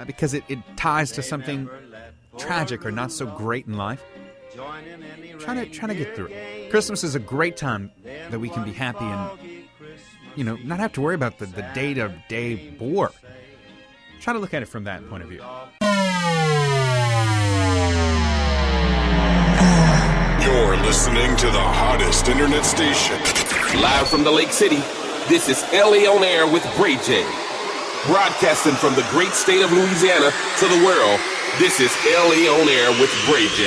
because it ties to something tragic or not so great in life. Trying to get through it. Christmas is a great time that we can be happy and, not have to worry about the day-to-day bore. Try to look at it from that point of view. You're listening to the hottest internet station. Live from the Lake City, this is LA On Air with Bray J. Broadcasting from the great state of Louisiana to the world, this is LA On Air with Bray J.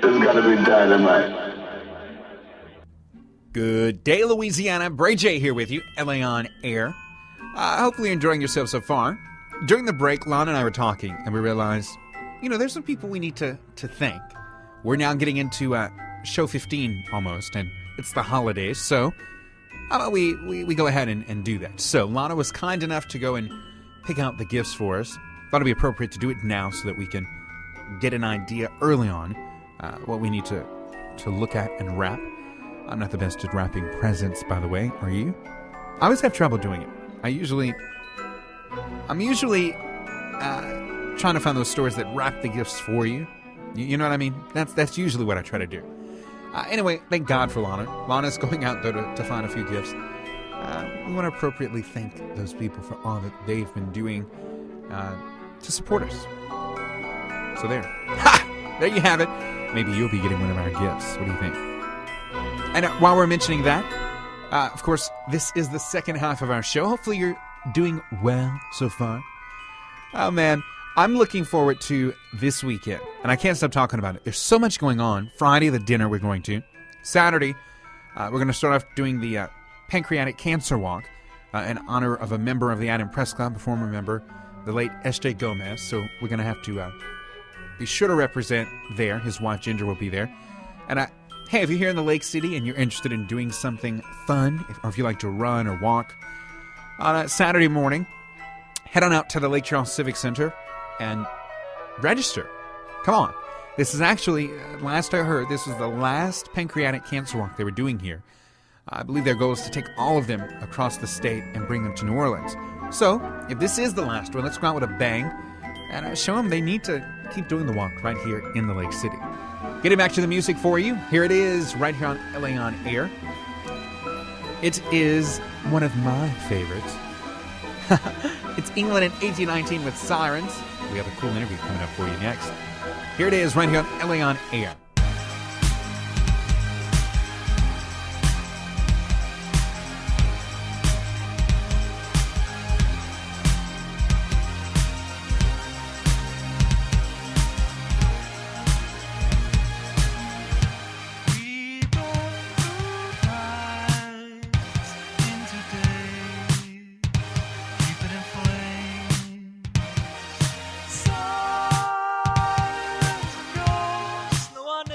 It's gotta be dynamite. Good day, Louisiana. Bray J here with you, LA On Air. Hopefully you're enjoying yourself so far. During the break, Lana and I were talking, and we realized, there's some people we need to thank. We're now getting into show 15 almost, and it's the holidays, so how about we go ahead and do that. So Lana was kind enough to go and pick out the gifts for us. Thought it'd be appropriate to do it now so that we can get an idea early on what we need to look at and wrap. I'm not the best at wrapping presents, by the way. Are you? I always have trouble doing it. I'm usually trying to find those stores that wrap the gifts for you. You know what I mean? That's usually what I try to do. Anyway, thank God for Lana. Lana's going out, though, to find a few gifts. We want to appropriately thank those people for all that they've been doing to support us. So there. Ha! There you have it. Maybe you'll be getting one of our gifts. What do you think? And while we're mentioning that, of course, this is the second half of our show. Hopefully you're doing well so far. Oh, man. I'm looking forward to this weekend, and I can't stop talking about it. There's so much going on. Friday, the dinner we're going to. Saturday, we're going to start off doing the Pancreatic Cancer Walk in honor of a member of the Adam Press Club, a former member, the late S.J. Gomez. So we're going to have to be sure to represent there. His wife, Ginger, will be there. And hey, if you're here in the Lake City and you're interested in doing something fun, or if you like to run or walk, on a Saturday morning, head on out to the Lake Charles Civic Center and register. Come on. This is actually, last I heard, this was the last pancreatic cancer walk they were doing here. I believe their goal is to take all of them across the state and bring them to New Orleans. So, if this is the last one, let's go out with a bang and show them they need to keep doing the walk right here in the Lake City. Getting back to the music for you, here it is right here on LA On Air. It is one of my favorites. It's England in 1819 with Sirens. We have a cool interview coming up for you next. Here it is right here on LA On Air. No one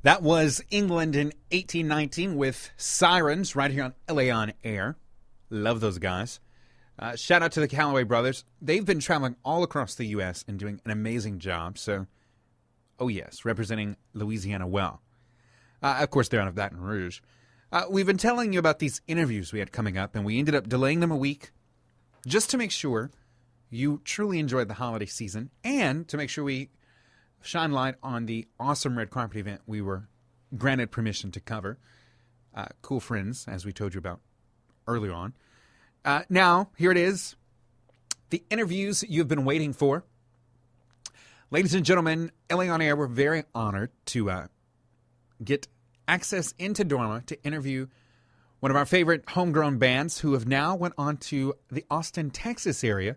That was England in 1819 with Sirens right here on LA On Air. Love those guys. Shout out to the Calloway brothers. They've been traveling all across the U.S. and doing an amazing job. So, oh yes, representing Louisiana well. Of course, they're out of Baton Rouge. We've been telling you about these interviews we had coming up, and we ended up delaying them a week just to make sure you truly enjoyed the holiday season and to make sure we shine light on the awesome red carpet event we were granted permission to cover. Cool friends, as we told you about earlier on. Now, here it is. The interviews you've been waiting for. Ladies and gentlemen, LA On Air, we're very honored to get access into Dorma to interview one of our favorite homegrown bands who have now went on to the Austin, Texas area.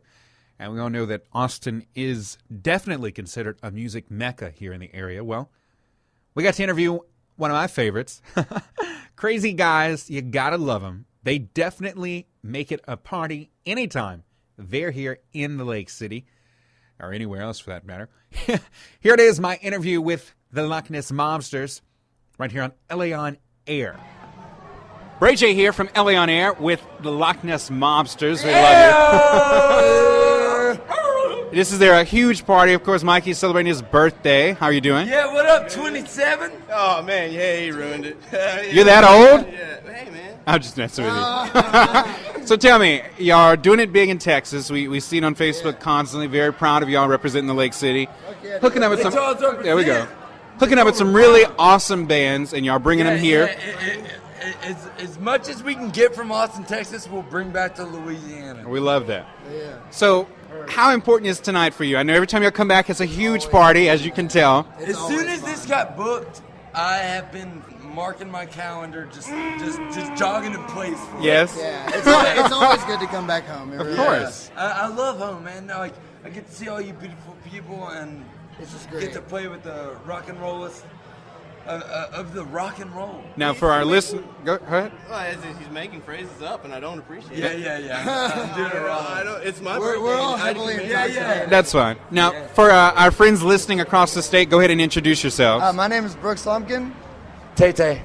And we all know that Austin is definitely considered a music mecca here in the area. Well, we got to interview one of my favorites. Crazy guys, you gotta love them. They definitely make it a party anytime they're here in the Lake City, or anywhere else for that matter. Here it is, my interview with the Loch Ness Mobsters, right here on LA On Air. Bray J here from LA On Air with the Loch Ness Mobsters. We love you. This is their huge party. Of course, Mikey's celebrating his birthday. How are you doing? Yeah, what up, 27? Oh, man, yeah, he ruined it. You're that old? Yeah. Hey, man. I'm just messing with you. So tell me, y'all are doing it big in Texas. We see it on Facebook constantly. Very proud of y'all representing the Lake City. Hooking up with some. There we go. Hooking up with some really awesome bands, and y'all bringing them here. As much as we can get from Austin, Texas, we'll bring back to Louisiana. We love that. Yeah. So, how important is tonight for you? I know every time y'all come back, it's a huge party, as you can tell. As soon as this got booked, I have been marking my calendar, just jogging in place. Yes. Yeah, it's always good to come back home. Of course. I love home, man. Like, I get to see all you beautiful people and It's just great. get to play with the rock and rollers of the rock and roll. Now, for our listeners, go ahead. Well, he's making phrases up, and I don't appreciate it. Yeah. I'm doing it wrong. I don't, it's my We're birthday. all I heavily can- intoxicated. That's fine. Now, for our friends listening across the state, go ahead and introduce yourselves. My name is Brooks Lumpkin. Tay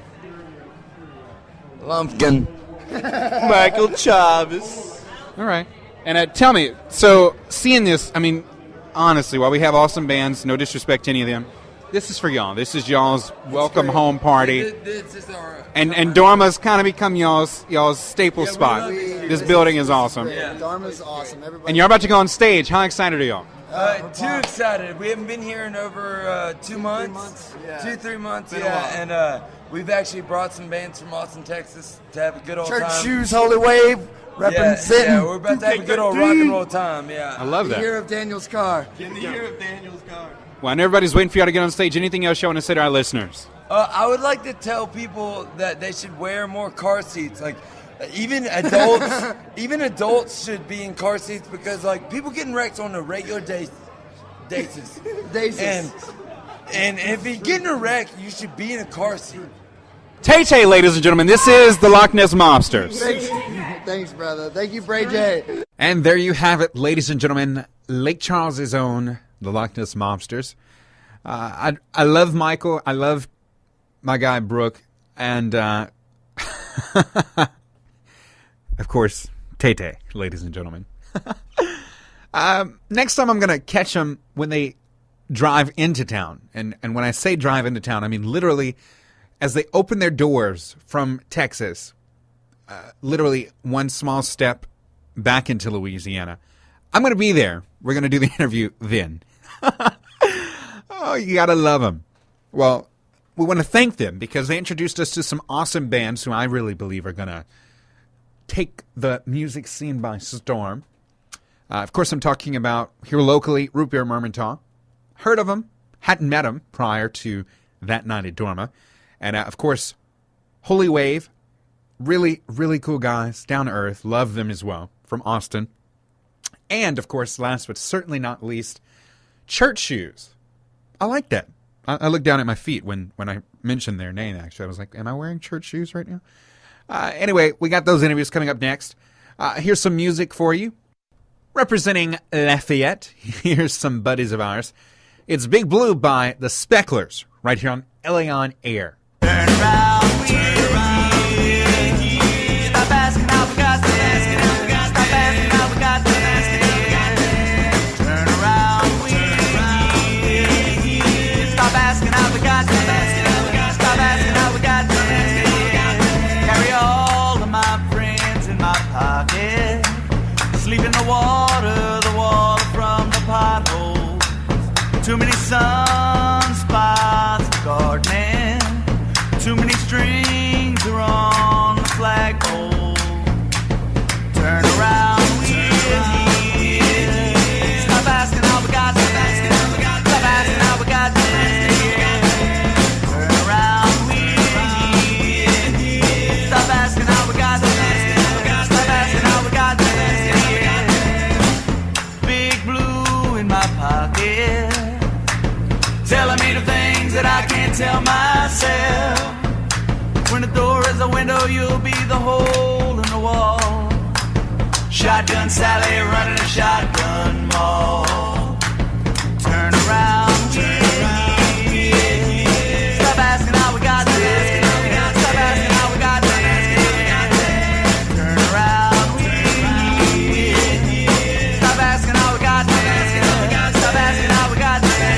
Lumpkin. Michael Chavez. All right. And tell me, so seeing this, I mean, honestly, while we have awesome bands, no disrespect to any of them, this is for y'all. This is y'all's welcome home party. This is our And Dorma's kind of become y'all's staple spot. love it. This building is awesome. Yeah. Dharma's awesome. Everybody. And you're about to go on stage. How excited are y'all? Too excited. We haven't been here in over 2 months. 2-3 months. Been a while. And we've actually brought some bands from Austin, Texas to have a good old Church time. Shoes, Holy Wave, representing Yeah, we're about to have a good old rock and roll time. I Yeah. love the year that. of Daniel's car. In the year of Daniel's car. Well, and everybody's waiting for y'all to get on stage. Anything else you want to say to our listeners? I would like to tell people that they should wear more car seats. Like, even adults should be in car seats because, like, people getting wrecked on a regular basis. Daisies. And if you get in a wreck, you should be in a car seat. Tay, ladies and gentlemen, this is the Loch Ness Mobsters. Thanks, brother. Thank you, Bray J. And there you have it, ladies and gentlemen, Lake Charles's own, the Loch Ness Mobsters. I love Michael. I love my guy, Brooke. And, of course, Tay, ladies and gentlemen. Next time I'm going to catch them when they drive into town. And when I say drive into town, I mean literally as they open their doors from Texas, literally one small step back into Louisiana. I'm going to be there. We're going to do the interview then. Oh, you got to love them. Well, we want to thank them because they introduced us to some awesome bands who I really believe are going to take the music scene by storm. Of course, I'm talking about here locally, Root Beer Mermentau. Heard of them, hadn't met them prior to that night at Dorma. And, of course, Holy Wave, really, really cool guys, down to earth, love them as well, from Austin. And, of course, last but certainly not least, Church Shoes. I like that. I looked down at my feet when I mentioned their name, actually. I was like, am I wearing church shoes right now? Anyway, we got those interviews coming up next. Here's some music for you. Representing Lafayette, here's some buddies of ours. It's Big Blue by the Specklers, right here on LA On Air. Turn around, stop asking how we got there. Stop asking how we got there. Turn around, stop asking how we got there. Stop asking how we got there. Carry all of my friends in my pocket. Sleep in the water from the potholes. Too many sunspots gardening. Too many strings are on the flagpole. Turn around, stop asking how we got there. Stop asking how we got there. Turn around, stop asking how we got there. Stop asking how we got there. Big blue in my pocket, telling me the things that I can't tell myself. When the door is a window, you'll be the hole in the wall. Shotgun Sally running a shotgun mall. Turn around, stop asking how we got there. Stop asking how we got there. Turn around, stop asking how we got there. Stop asking how we got there.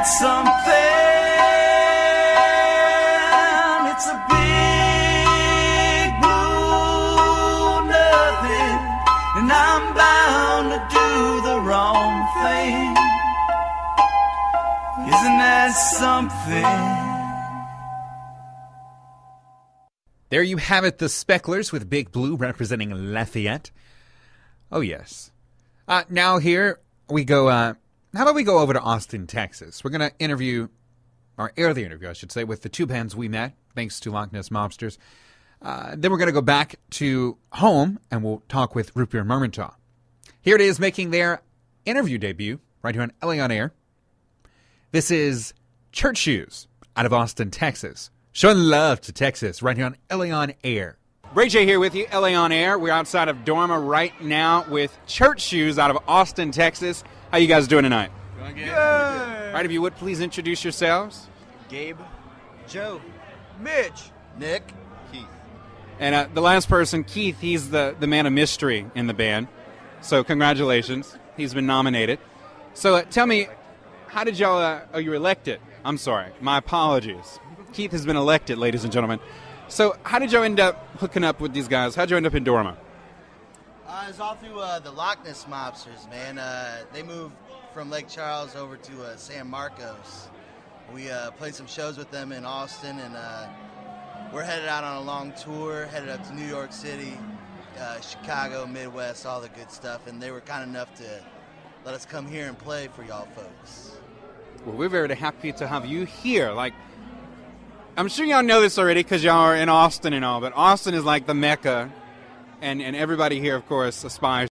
Something, it's a big blue nothing, and I'm bound to do the wrong thing. Isn't that something? There you have it, the Specklers with Big Blue representing Lafayette. Oh, yes. Now here we go, how about we go over to Austin, Texas? We're going to air the interview, I should say, with the two bands we met, thanks to Loch Ness Mobsters. Then we're going to go back to home, and we'll talk with Root Beer and Mermentau. Here it is, making their interview debut, right here on LA On Air. This is Church Shoes, out of Austin, Texas. Showing love to Texas, right here on LA On Air. Bray J here with you, LA On Air. We're outside of Dorma right now with Church Shoes out of Austin, Texas. How you guys doing tonight? Doing good. All right, if you would, please introduce yourselves. Gabe. Joe. Mitch. Nick. Keith. And the last person, Keith, he's the man of mystery in the band. So congratulations. He's been nominated. So tell me, how did y'all, you were elected. I'm sorry. My apologies. Keith has been elected, ladies and gentlemen. So how did y'all end up hooking up with these guys? How'd you end up in Dorma? It was all through the Loch Ness Mobsters, man. They moved from Lake Charles over to San Marcos. We played some shows with them in Austin, and we're headed out on a long tour, headed up to New York City, Chicago, Midwest, all the good stuff. And they were kind enough to let us come here and play for y'all folks. Well, we're very happy to have you here. Like, I'm sure y'all know this already because y'all are in Austin and all, but Austin is like the Mecca, and everybody here, of course, aspires